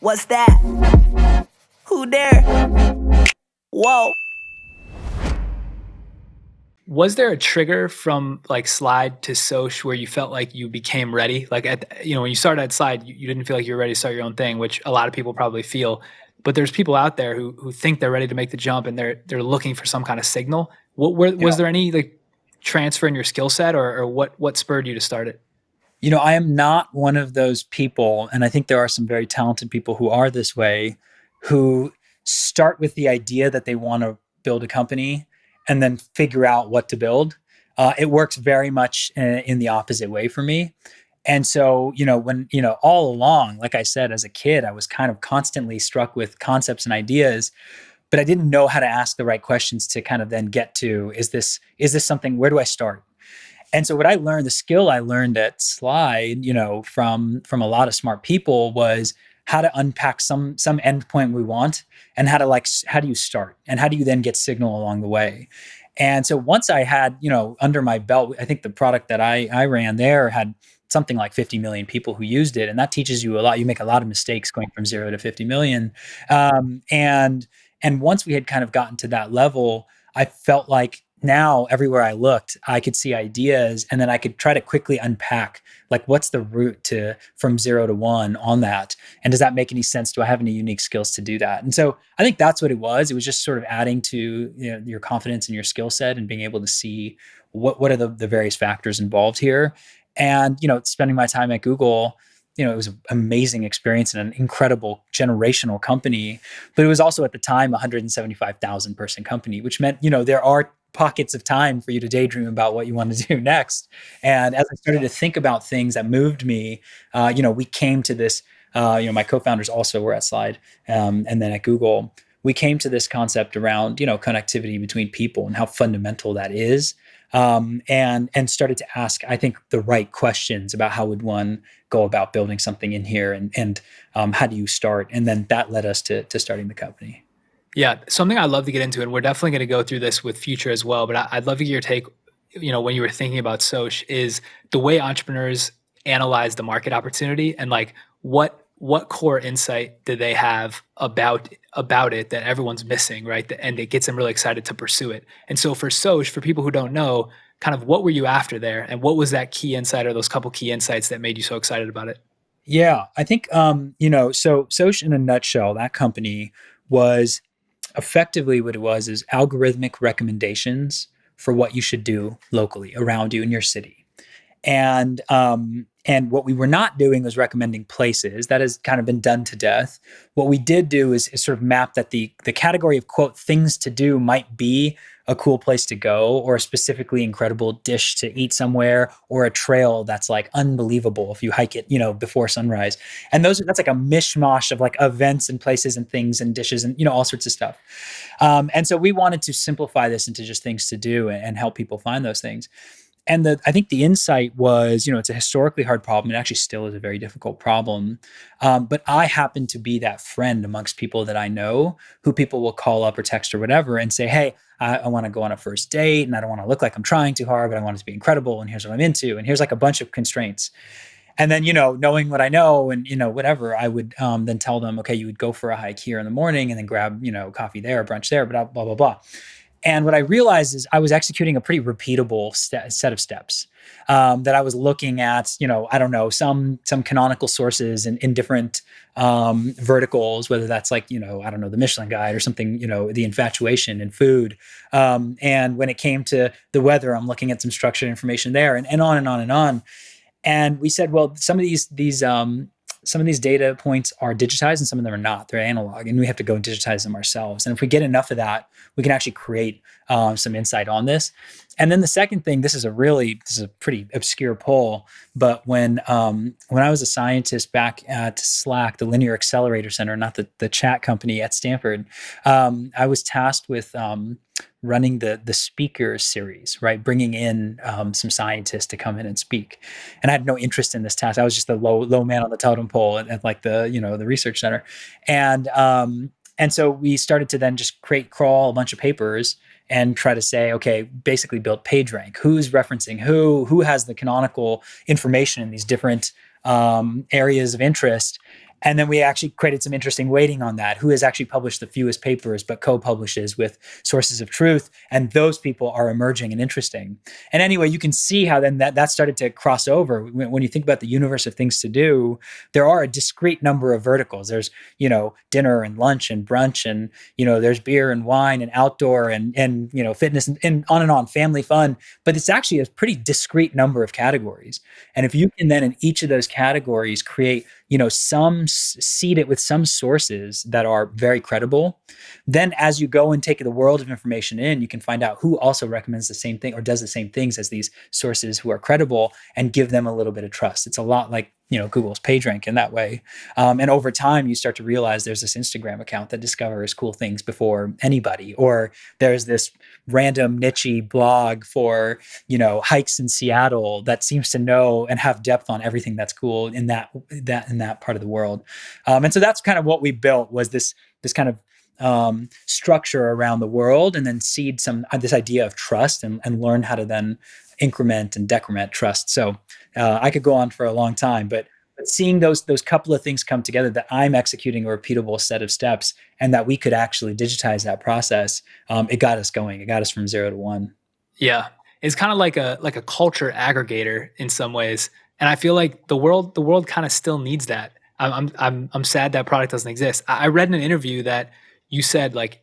What's that? Who there? Whoa. Was there a trigger from like Slide to Soch where you felt like you became ready? Like when you started at Slide, you didn't feel like you were ready to start your own thing, which a lot of people probably feel. But there's people out there who think they're ready to make the jump and they're looking for some kind of signal. Was Yeah. there any like transfer in your skill set, or what spurred you to start it? I am not one of those people, and I think there are some very talented people who are this way, who start with the idea that they want to build a company and then figure out what to build. It works very much in the opposite way for me. And so, when, all along, like I said, as a kid, I was kind of constantly struck with concepts and ideas, but I didn't know how to ask the right questions to kind of then get to, is this something, where do I start? And so what I learned, the skill I learned at Slide, from a lot of smart people was how to unpack some endpoint we want and how do you start and how do you then get signal along the way. And so once I had, under my belt, I think the product that I ran there had something like 50 million people who used it. And that teaches you a lot. You make a lot of mistakes going from 0 to 50 million. And once we had kind of gotten to that level, I felt like now everywhere I looked, I could see ideas, and then I could try to quickly unpack like what's the route to from 0 to 1 on that, and does that make any sense? Do I have any unique skills to do that? And so I think that's what it was. It was just sort of adding to your confidence and your skill set, and being able to see what are the various factors involved here. And spending my time at Google, it was an amazing experience and an incredible generational company, but it was also at the time a 175,000 person company, which meant there are pockets of time for you to daydream about what you want to do next. And as I started to think about things that moved me, we came to this, my co-founders also were at Slide, and then at Google, we came to this concept around, connectivity between people and how fundamental that is. And started to ask, I think, the right questions about how would one go about building something in here, and how do you start? And then that led us to starting the company. Yeah, something I'd love to get into, and we're definitely going to go through this with Future as well, but I'd love to get your take, when you were thinking about Soch, is the way entrepreneurs analyze the market opportunity, and like what core insight do they have about it that everyone's missing, right? And it gets them really excited to pursue it. And so for Soch, for people who don't know, kind of what were you after there, and what was that key insight or those couple key insights that made you so excited about it? Yeah, I think, so Soch in a nutshell, that company was effectively what it was is algorithmic recommendations for what you should do locally around you in your city. And what we were not doing was recommending places. That has kind of been done to death. What we did do is sort of map that the category of, quote, things to do might be a cool place to go, or a specifically incredible dish to eat somewhere, or a trail that's like unbelievable if you hike it, before sunrise. And that's like a mishmash of like events and places and things and dishes and, all sorts of stuff. And so we wanted to simplify this into just things to do and help people find those things. And I think the insight was, it's a historically hard problem. It actually still is a very difficult problem. But I happen to be that friend amongst people that I know, who people will call up or text or whatever and say, hey, I want to go on a first date, and I don't want to look like I'm trying too hard, but I want it to be incredible. And here's what I'm into. And here's like a bunch of constraints. And then, knowing what I know and, whatever, I would then tell them, okay, you would go for a hike here in the morning and then grab, coffee there, brunch there, blah, blah, blah, blah. And what I realized is I was executing a pretty repeatable set of steps, that I was looking at, I don't know, some canonical sources in different verticals, whether that's like, I don't know, the Michelin Guide or something, the infatuation in food. And when it came to the weather, I'm looking at some structured information there, and on and on and on. And we said, well, some of these data points are digitized and some of them are not. They're analog, and we have to go and digitize them ourselves. And if we get enough of that, we can actually create some insight on this. And then the second thing, this is a pretty obscure poll, but when I was a scientist back at Slack, the Linear Accelerator Center, not the chat company at Stanford, I was tasked with running the speaker series, right? Bringing in some scientists to come in and speak. And I had no interest in this task. I was just the low man on the totem pole at like the research center. And so we started to then just crawl a bunch of papers and try to say, okay, basically build PageRank. Who's referencing who has the canonical information in these different areas of interest. And then we actually created some interesting weighting on that. Who has actually published the fewest papers but co-publishes with sources of truth? And those people are emerging and interesting. And anyway, you can see how then that started to cross over. When you think about the universe of things to do, there are a discrete number of verticals. There's, dinner and lunch and brunch, and, there's beer and wine and outdoor and fitness and on, family fun. But it's actually a pretty discrete number of categories. And if you can then in each of those categories create, seed it with some sources that are very credible, then as you go and take the world of information in, you can find out who also recommends the same thing or does the same things as these sources who are credible, and give them a little bit of trust. It's a lot like, Google's PageRank in that way. And over time, you start to realize there's this Instagram account that discovers cool things before anybody, or there's this random niche blog for, hikes in Seattle that seems to know and have depth on everything that's cool in that part of the world. And so that's kind of what we built, was this kind of structure around the world, and then seed this idea of trust and learn how to then increment and decrement trust. So I could go on for a long time, but seeing those couple of things come together, that I'm executing a repeatable set of steps and that we could actually digitize that process, it got us going. It got us from 0 to 1. Yeah. It's kind of like a culture aggregator in some ways. And I feel like the world kind of still needs that. I'm sad that product doesn't exist. I read in an interview that you said, like,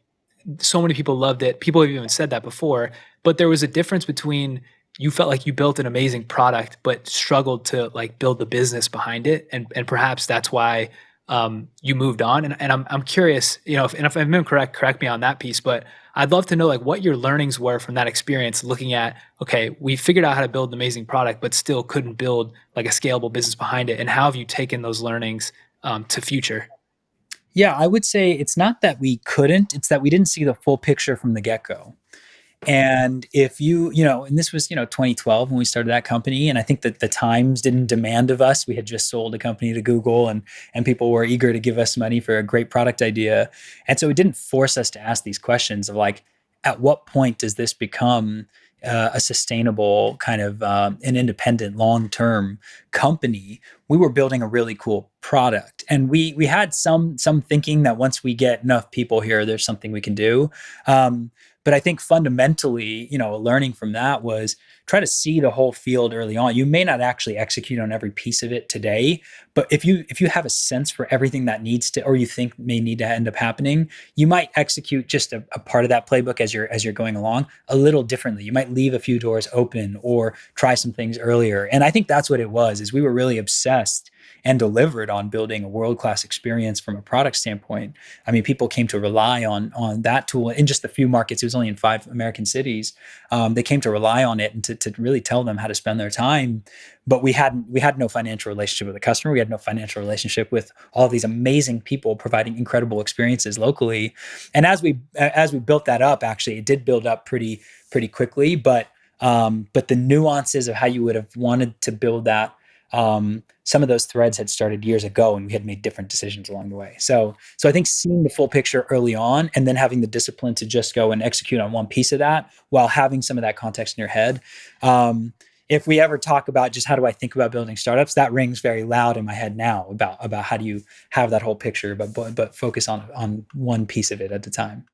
so many people loved it. People have even said that before, but there was a difference between, you felt like you built an amazing product, but struggled to like build the business behind it. And perhaps that's why you moved on. And I'm curious, if I'm incorrect, correct me on that piece, but I'd love to know like what your learnings were from that experience, looking at, okay, we figured out how to build an amazing product, but still couldn't build like a scalable business behind it. And how have you taken those learnings to future? Yeah, I would say it's not that we couldn't, it's that we didn't see the full picture from the get-go. And if and this was, 2012 when we started that company. And I think that the times didn't demand of us. We had just sold a company to Google, and people were eager to give us money for a great product idea. And so it didn't force us to ask these questions of like, at what point does this become a sustainable kind of an independent long-term company? We were building a really cool product, and we had some thinking that once we get enough people here, there's something we can do. But I think fundamentally, a learning from that was try to see the whole field early on. You may not actually execute on every piece of it today, but if you have a sense for everything that needs to, or you think may need to end up happening, you might execute just a part of that playbook as you're going along a little differently. You might leave a few doors open or try some things earlier. And I think that's what it was, is we were really obsessed and delivered on building a world-class experience from a product standpoint. I mean, people came to rely on that tool in just a few markets. It was only in 5 American cities. They came to rely on it and to really tell them how to spend their time. But we had no financial relationship with the customer. We had no financial relationship with all of these amazing people providing incredible experiences locally. And as we built that up, actually, it did build up pretty quickly. But the nuances of how you would have wanted to build that, some of those threads had started years ago, and we had made different decisions along the way. So I think seeing the full picture early on, and then having the discipline to just go and execute on one piece of that while having some of that context in your head. If we ever talk about just how do I think about building startups, that rings very loud in my head now about how do you have that whole picture, but focus on one piece of it at a time.